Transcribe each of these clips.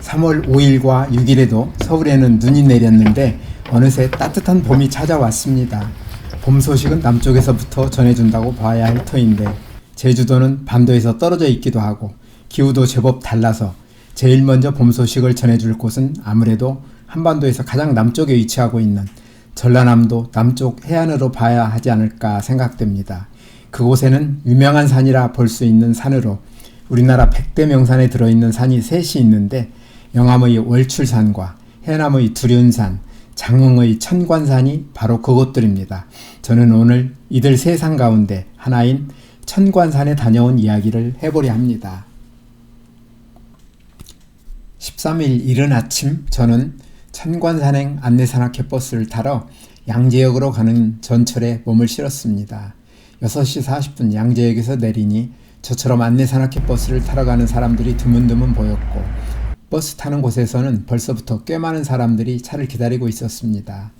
3월 5일과 6일에도 서울에는 눈이 내렸는데 어느새 따뜻한 봄이 찾아왔습니다. 봄 소식은 남쪽에서부터 전해준다고 봐야 할 터인데 제주도는 반도에서 떨어져 있기도 하고 기후도 제법 달라서 제일 먼저 봄 소식을 전해줄 곳은 아무래도 한반도에서 가장 남쪽에 위치하고 있는 전라남도 남쪽 해안으로 봐야 하지 않을까 생각됩니다. 그곳에는 유명한 산이라 볼 수 있는 산으로 우리나라 100대 명산에 들어있는 산이 셋이 있는데 영암의 월출산과 해남의 두륜산, 장흥의 천관산이 바로 그곳들입니다. 저는 오늘 이들 세 산 가운데 하나인 천관산에 다녀온 이야기를 해보려 합니다. 13일 이른 아침 저는 천관산행 안내산악회 버스를 타러 양재역으로 가는 전철에 몸을 실었습니다. 6시 40분 양재역에서 내리니 저처럼 안내산악회 버스를 타러 가는 사람들이 드문드문 보였고 버스 타는 곳에서는 벌써부터 꽤 많은 사람들이 차를 기다리고 있었습니다.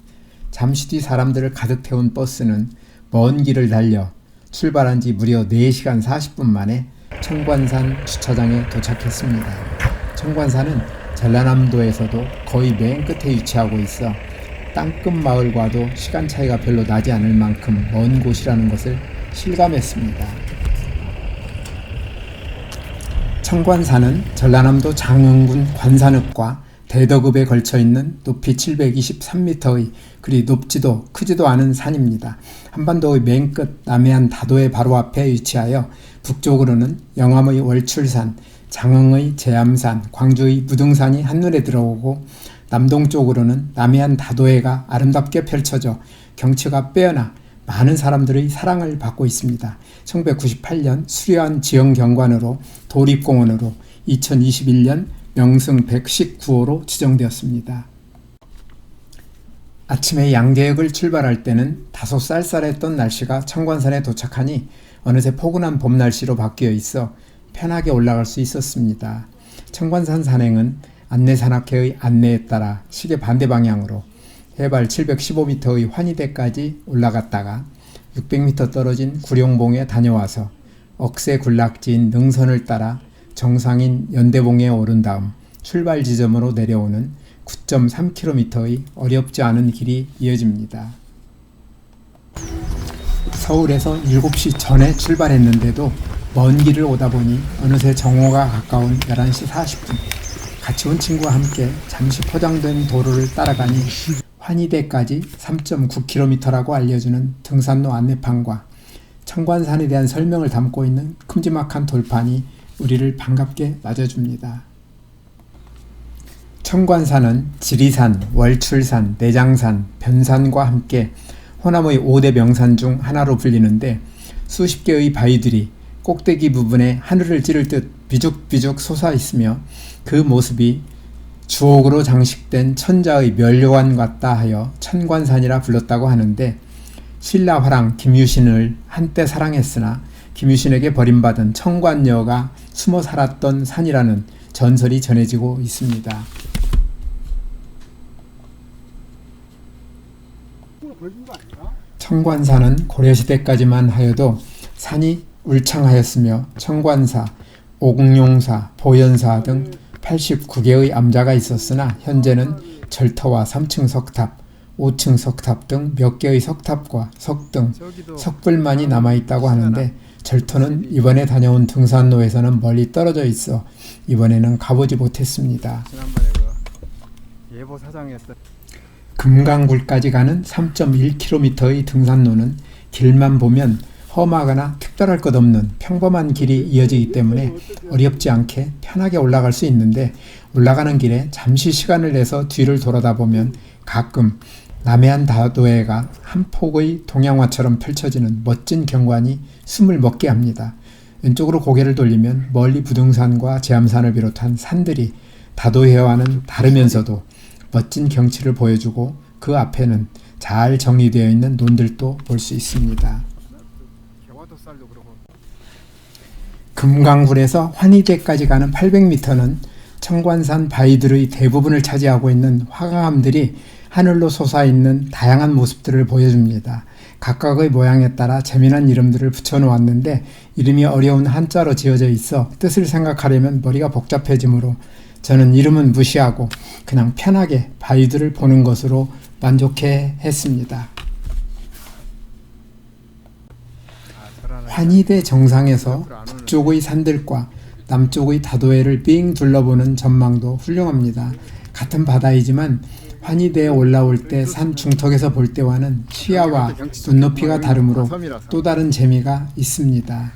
잠시 뒤 사람들을 가득 태운 버스는 먼 길을 달려 출발한 지 무려 4시간 40분 만에 천관산 주차장에 도착했습니다. 천관산은 전라남도에서도 거의 맨 끝에 위치하고 있어 땅끝 마을과도 시간 차이가 별로 나지 않을 만큼 먼 곳이라는 것을 실감했습니다. 천관산은 전라남도 장흥군 관산읍과 대덕읍에 걸쳐있는 높이 723m의 그리 높지도 크지도 않은 산입니다. 한반도의 맨 끝 남해안 다도의 바로 앞에 위치하여 북쪽으로는 영암의 월출산, 장흥의 제암산, 광주의 무등산이 한눈에 들어오고 남동쪽으로는 남해안 다도해가 아름답게 펼쳐져 경치가 빼어나 많은 사람들의 사랑을 받고 있습니다. 1998년 수려한 지형경관으로 도립공원으로 2021년 명승 119호로 지정되었습니다. 아침에 양재역을 출발할 때는 다소 쌀쌀했던 날씨가 천관산에 도착하니 어느새 포근한 봄 날씨로 바뀌어 있어 편하게 올라갈 수 있었습니다. 천관산 산행은 안내산악회의 안내에 따라 시계 반대 방향으로 해발 715m의 환희대까지 올라갔다가 600m 떨어진 구룡봉에 다녀와서 억새 군락지인 능선을 따라 정상인 연대봉에 오른 다음 출발 지점으로 내려오는 9.3km의 어렵지 않은 길이 이어집니다. 서울에서 7시 전에 출발했는데도 먼 길을 오다 보니 어느새 정오가 가까운 11시 40분 같이 온 친구와 함께 잠시 포장된 도로를 따라가니 환희대까지 3.9km라고 알려주는 등산로 안내판과 천관산에 대한 설명을 담고 있는 큼지막한 돌판이 우리를 반갑게 맞아줍니다. 천관산은 지리산, 월출산, 내장산, 변산과 함께 호남의 5대 명산 중 하나로 불리는데 수십 개의 바위들이 꼭대기 부분에 하늘을 찌를 듯 비죽비죽 솟아 있으며 그 모습이 주옥으로 장식된 천자의 멸관 같다 하여 천관산이라 불렀다고 하는데 신라 화랑 김유신을 한때 사랑했으나 김유신에게 버림받은 천관녀가 숨어 살았던 산이라는 전설이 전해지고 있습니다. 천관산은 고려시대까지만 하여도 산이 울창하였으며 천관사, 옥룡사, 보현사 등 89개의 암자가 있었으나 현재는 절터와 3층 석탑, 5층 석탑 등 몇 개의 석탑과 석등, 석불만이 남아있다고 하는데 절터는 이번에 다녀온 등산로에서는 멀리 떨어져 있어 이번에는 가보지 못했습니다. 금강굴까지 가는 3.1km의 등산로는 길만 보면 험하거나 특별할 것 없는 평범한 길이 이어지기 때문에 어렵지 않게 편하게 올라갈 수 있는데 올라가는 길에 잠시 시간을 내서 뒤를 돌아다보면 가끔 남해안 다도해가 한 폭의 동양화처럼 펼쳐지는 멋진 경관이 숨을 먹게 합니다. 왼쪽으로 고개를 돌리면 멀리 부등산과 제암산을 비롯한 산들이 다도해와는 다르면서도 멋진 경치를 보여주고 그 앞에는 잘 정리되어 있는 논들도 볼 수 있습니다. 금강굴에서 환희제까지 가는 800m는 천관산 바위들의 대부분을 차지하고 있는 화강암들이 하늘로 솟아있는 다양한 모습들을 보여줍니다. 각각의 모양에 따라 재미난 이름들을 붙여놓았는데 이름이 어려운 한자로 지어져 있어 뜻을 생각하려면 머리가 복잡해지므로 저는 이름은 무시하고 그냥 편하게 바위들을 보는 것으로 만족해 했습니다. 환희대 정상에서 북쪽의 산들과 남쪽의 다도해를 빙 둘러보는 전망도 훌륭합니다. 같은 바다이지만 환희대에 올라올 때 산 중턱에서 볼 때와는 시야와 눈높이가 다르므로 또 다른 재미가 있습니다.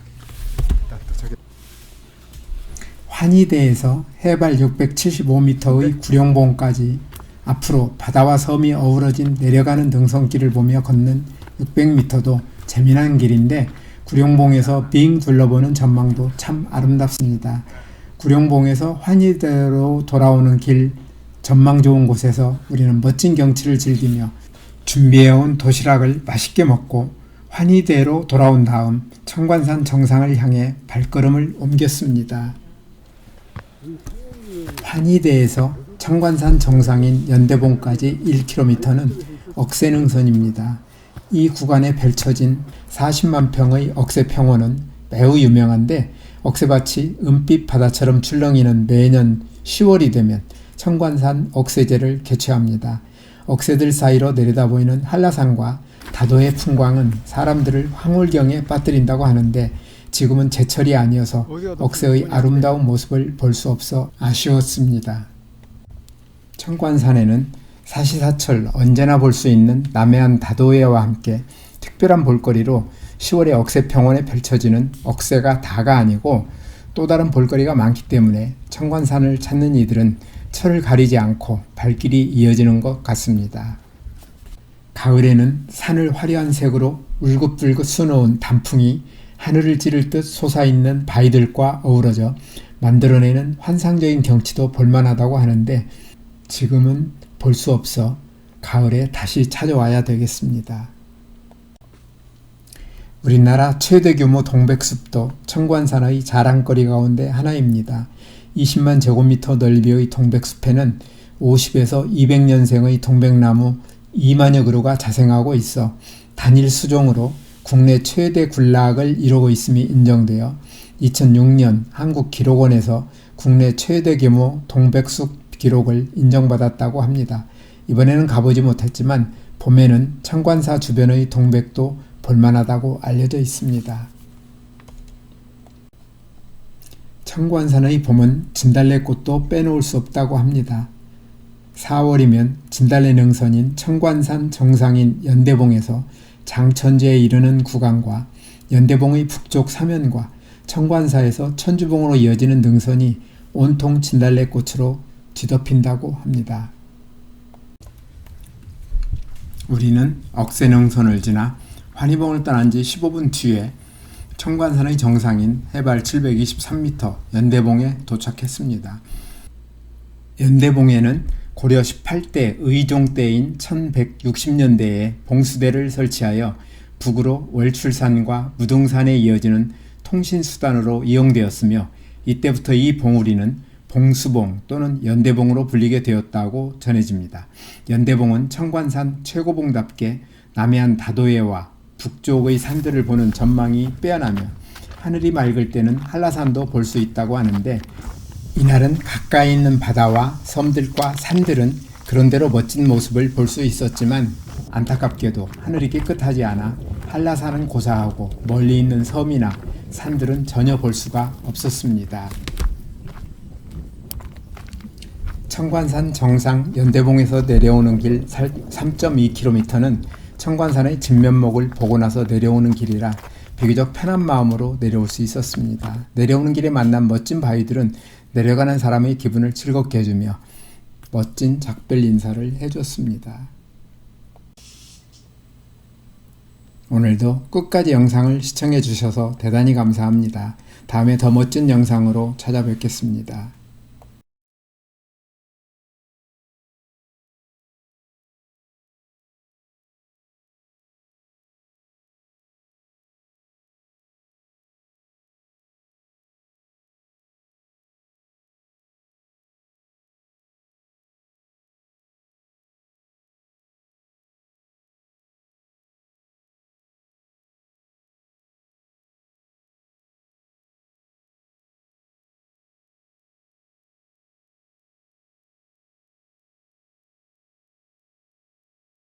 환희대에서 해발 675m의 구룡봉까지 앞으로 바다와 섬이 어우러진 내려가는 능선길을 보며 걷는 600m도 재미난 길인데 구룡봉에서 빙 둘러보는 전망도 참 아름답습니다. 구룡봉에서 환희대로 돌아오는 길 전망 좋은 곳에서 우리는 멋진 경치를 즐기며 준비해온 도시락을 맛있게 먹고 환희대로 돌아온 다음 청관산 정상을 향해 발걸음을 옮겼습니다. 환희대에서 청관산 정상인 연대봉까지 1km는 억새능선입니다. 이 구간에 펼쳐진 40만 평의 억새평원은 매우 유명한데 억새밭이 은빛 바다처럼 출렁이는 매년 10월이 되면 청관산 억새제를 개최합니다. 억새들 사이로 내려다보이는 한라산과 다도해 풍광은 사람들을 황홀경에 빠뜨린다고 하는데 지금은 제철이 아니어서 억새의 아름다운 모습을 볼 수 없어 아쉬웠습니다. 청관산에는 사시사철 언제나 볼 수 있는 남해안 다도해와 함께 특별한 볼거리로 10월에 억새평원에 펼쳐지는 억새가 다가 아니고 또 다른 볼거리가 많기 때문에 청관산을 찾는 이들은 철을 가리지 않고 발길이 이어지는 것 같습니다. 가을에는 산을 화려한 색으로 울긋불긋 수놓은 단풍이 하늘을 찌를 듯 솟아있는 바위들과 어우러져 만들어내는 환상적인 경치도 볼만하다고 하는데 지금은 볼 수 없어 가을에 다시 찾아와야 되겠습니다. 우리나라 최대 규모 동백숲도 청관산의 자랑거리 가운데 하나입니다. 20만 제곱미터 넓이의 동백숲에는 50에서 200년생의 동백나무 2만여 그루가 자생하고 있어 단일 수종으로 국내 최대 군락을 이루고 있음이 인정되어 2006년 한국기록원에서 국내 최대 규모 동백숲 기록을 인정받았다고 합니다. 이번에는 가보지 못했지만 봄에는 청관사 주변의 동백도 볼만하다고 알려져 있습니다. 청관산의 봄은 진달래꽃도 빼놓을 수 없다고 합니다. 4월이면 진달래 능선인 청관산 정상인 연대봉에서 장천제에 이르는 구간과 연대봉의 북쪽 사면과 청관사에서 천주봉으로 이어지는 능선이 온통 진달래꽃으로 뒤덮인다고 합니다. 우리는 억새능선을 지나 환희봉을 떠난 지 15분 뒤에 청관산의 정상인 해발 723m 연대봉에 도착했습니다. 연대봉에는 고려 18대 의종 때인 1160년대에 봉수대를 설치하여 북으로 월출산과 무등산에 이어지는 통신수단으로 이용되었으며 이때부터 이 봉우리는 봉수봉 또는 연대봉으로 불리게 되었다고 전해집니다. 연대봉은 청관산 최고봉답게 남해안 다도해와 북쪽의 산들을 보는 전망이 빼어나며 하늘이 맑을 때는 한라산도 볼 수 있다고 하는데 이날은 가까이 있는 바다와 섬들과 산들은 그런대로 멋진 모습을 볼 수 있었지만 안타깝게도 하늘이 깨끗하지 않아 한라산은 고사하고 멀리 있는 섬이나 산들은 전혀 볼 수가 없었습니다. 청관산 정상 연대봉에서 내려오는 길 3.2km는 청관산의 진면목을 보고 나서 내려오는 길이라 비교적 편한 마음으로 내려올 수 있었습니다. 내려오는 길에 만난 멋진 바위들은 내려가는 사람의 기분을 즐겁게 해주며 멋진 작별 인사를 해줬습니다. 오늘도 끝까지 영상을 시청해 주셔서 대단히 감사합니다. 다음에 더 멋진 영상으로 찾아뵙겠습니다.